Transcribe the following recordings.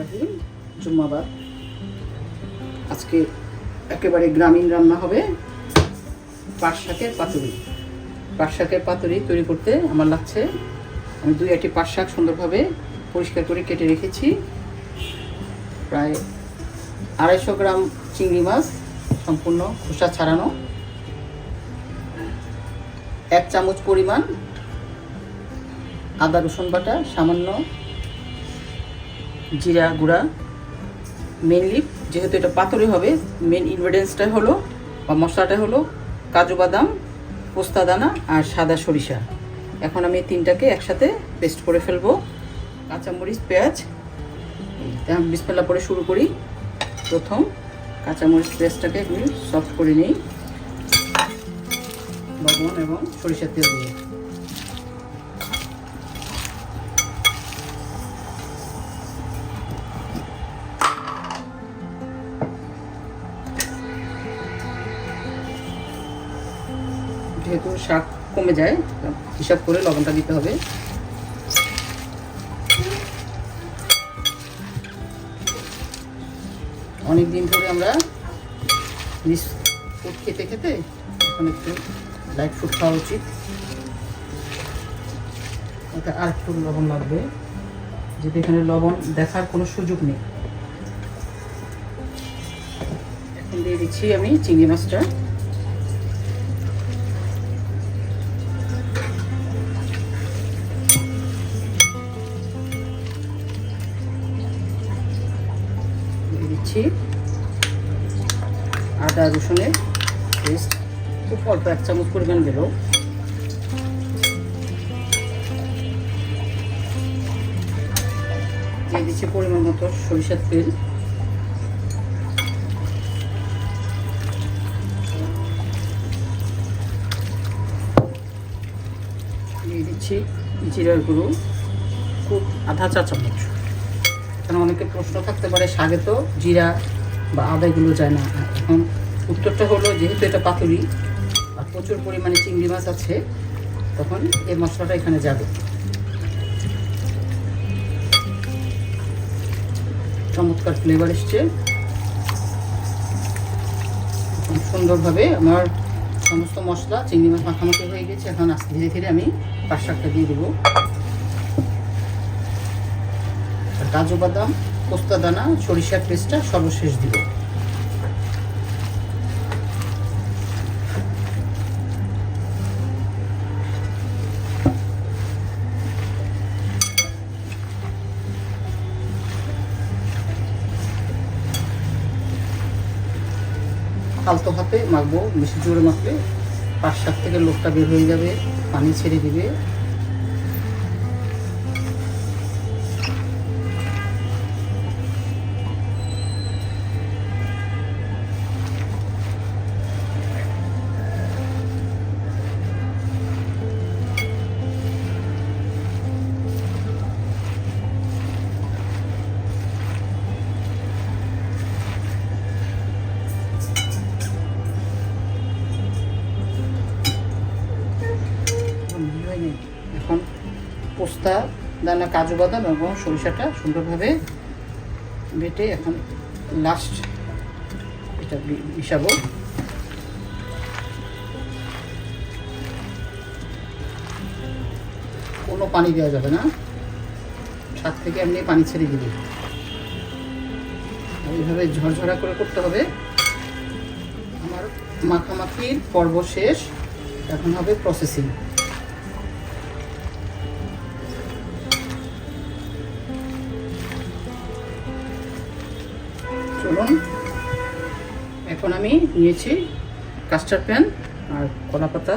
রহিম জুম্মাবাদ। আজকে একেবারে গ্রামীণ রান্না হবে পাট শাকের পাতুরি। পাট শাকের পাতুরি তৈরি করতে আমার লাগছে, আমি 2 পাট শাক সুন্দরভাবে পরিষ্কার করে কেটে রেখেছি। প্রায় 250 গ্রাম চিংড়ি মাছ সম্পূর্ণ খোসা ছাড়ানো, 1 চামচ পরিমাণ আদা রসুন বাটা, সামান্য জিরা গুঁড়া। মেনলি যেহেতু এটা পাতুরি হবে, মেন ইনগ্রেডিয়েন্টসটা হলো বা মশলাটা হলো কাজু বাদাম, পোস্তা দানা আর সাদা সরিষা। এখন আমি 3টাকে একসাথে পেস্ট করে ফেলবো। কাঁচামরিচ, পেঁয়াজ, বিসমিল্লাহ পরে শুরু করি। প্রথম কাঁচামরিচ পেস্টটাকে একটু সফট করে নিই লবণ এবং সরিষার তেল দিয়ে। যেহেতু শাক কমে যায়, হিসাব করে লবণটা দিতে হবে। অনেক দিন ধরে আমরা মিক্স ফুড খেতে খেতে এখন একটু লাইট ফুড খাওয়া উচিত। এটা আর একটু লবণ লাগবে, যেহেতু এখানে লবণ দেখার কোনো সুযোগ নেই। এখন দিয়ে দিচ্ছি আমি চিংড়ি মাছটা। দিচ্ছি আদা রসুনের পেস্ট, খুব অল্প 1 চামচ পরিমাণ দিল। দিয়ে দিচ্ছি পরিমাণ মতো সরিষার তেল। দিয়ে দিচ্ছি জিরার গুঁড়ো, খুব আধা চা চামচ। কারণ অনেকে প্রশ্ন থাকতে পারে, শাকে তো জিরা বা আদাগুলো যায় না। এখন উত্তরটা হলো, যেহেতু এটা পাতুরি আর প্রচুর পরিমাণে চিংড়ি মাছ আছে, তখন এই মশলাটা এখানে যাবে। চমৎকার ফ্লেভার এসছে। সুন্দরভাবে আমার সমস্ত মশলা চিংড়ি মাছ মাখামাখি হয়ে গেছে। এখন আস্তে ধীরে ধীরে আমি পাট শাকটা দিয়ে দেবো। কাজু বাদাম, পোস্তা দানা, সরিষার পেস্টটা সর্বশেষ দিব। আলতো হাতে মাখবো, বেশি জোরে মাখলে পাট শাক থেকে লোকটা বের হয়ে যাবে, পানি ছেড়ে দিবে। এখন পোস্তা দানা, কাজু বাদাম এবং সরিষাটা সুন্দরভাবে বেটে এখন লাস্ট এটা মিশাবো। কোনো পানি দেওয়া যাবে না, ছাদ থেকে এমনি পানি ছেড়ে দিবি। এইভাবে ঝরঝরা করে করতে হবে। আমার মাখামাখির পর্ব শেষ, এখন হবে প্রসেসিং। চলুন, এখন আমি নিয়েছি কাস্টার্ড প্যান আর কলা পাতা।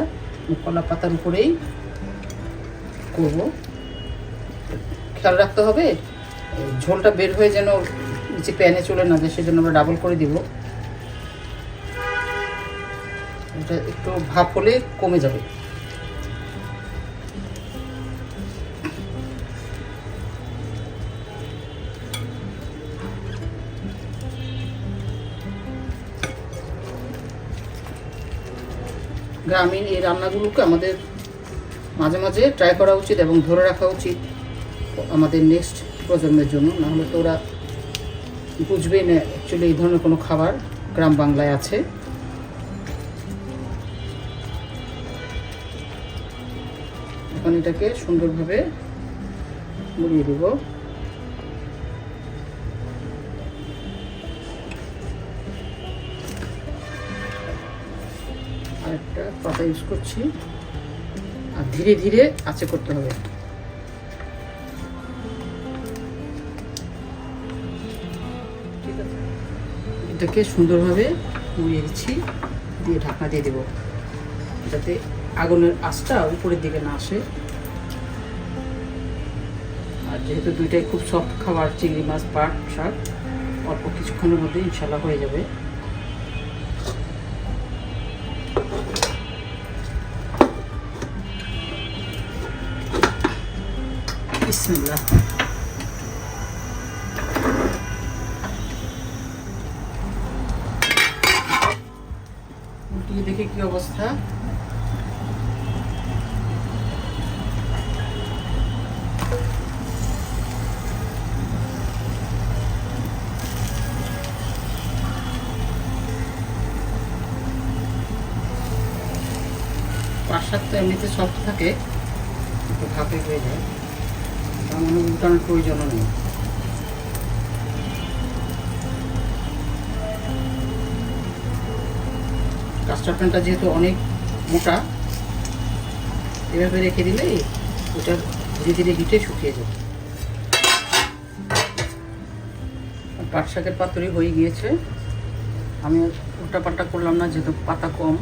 কলা পাতার উপরেই করব। খেয়াল রাখতে হবে ঝোলটা বের হয়ে যেন নিচে প্যানে চলে না যায়, সেজন্য আমরা ডাবল করে দিব। এটা একটু ভাপ হলে কমে যাবে। গ্রামীণ এই রান্নাগুলোকে আমাদের মাঝে মাঝে ট্রাই করা উচিত এবং ধরে রাখা উচিত আমাদের নেক্সট প্রজন্মের জন্য। না হলে তো ওরা বুঝবেই না অ্যাকচুয়ালি এই ধরনের কোনো খাবার গ্রাম বাংলায় আছে। এখন এটাকে সুন্দরভাবে মুড়িয়ে দেব। আরেকটা পাতা ইউজ করছি, আর ধীরে ধীরে আঁচে করতে হবে। ঠিক আছে, এটাকে সুন্দরভাবে মুড়িয়ে দিচ্ছি, দিয়ে ঢাকনা দিয়ে দেবো যাতে আগুনের আঁচটা উপরের দিকে না আসে। আর যেহেতু দুইটাই খুব সফট খাবার, চিংড়ি মাছ, পাট শাক, অল্প কিছুক্ষণের মধ্যে ইনশাল্লাহ হয়ে যাবে। বিসমিল্লাহ। উল্টিয়ে দেখে কি অবস্থা। পাঁচ সাতটা এমনিতে সফট থাকে, একটু ভাপে হয়ে যায়, তার মানে উল্টানোর প্রয়োজনও নেই। কাস্টার প্যানটা যেহেতু অনেক মোটা, এভাবে রেখে দিলেই ওটা ধীরে ধীরে হিটে শুকিয়ে যাবে। পাট শাকের পাতুরি হয়ে গিয়েছে, আমি উল্টা পাল্টা করলাম না যেহেতু পাতা কম।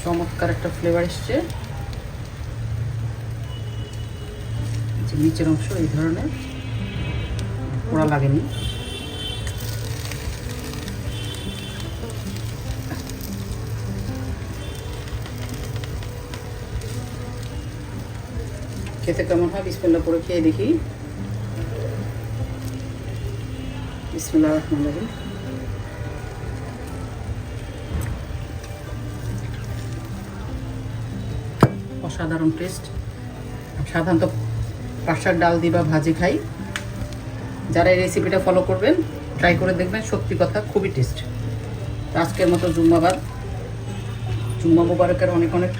চমৎকার একটা ফ্লেভার এসছে। যে নিচের অংশ এই ধরনের পোড়া লাগেনি। খেতে কেমন হয় বিসমিল্লাহ করে খেয়ে দেখি। বিসমিল্লাহ রহমানির রহিম। অসাধারণ টেস্ট। সাধারণত পাট শাক ডাল দিয়ে বা ভাজি খাই, যারা এই রেসিপিটা ফলো করবেন ট্রাই করে দেখবেন, সত্যি কথা খুবই টেস্ট। আজকের মতো জুম্মা মুবারকের অনেক অনেক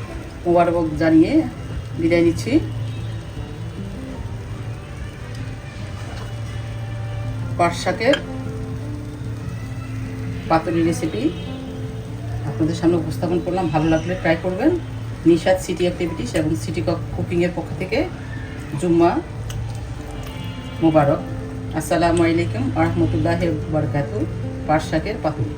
মোবারক জানিয়ে বিদায় নিচ্ছি। পাট শাকের পাতুরি রেসিপি আপনাদের সামনে উপস্থাপন করলাম। ভালো লাগলে ট্রাই করবেন। নিশাদ সিটি অ্যাক্টিভিটিস এবং সিটি কুকিংয়ের পক্ষ থেকে জুম্মা মোবারক। আসসালামু আলাইকুম ওয়া রাহমাতুল্লাহি ওয়া বারাকাতুহু। পাট শাকের পাতুরি।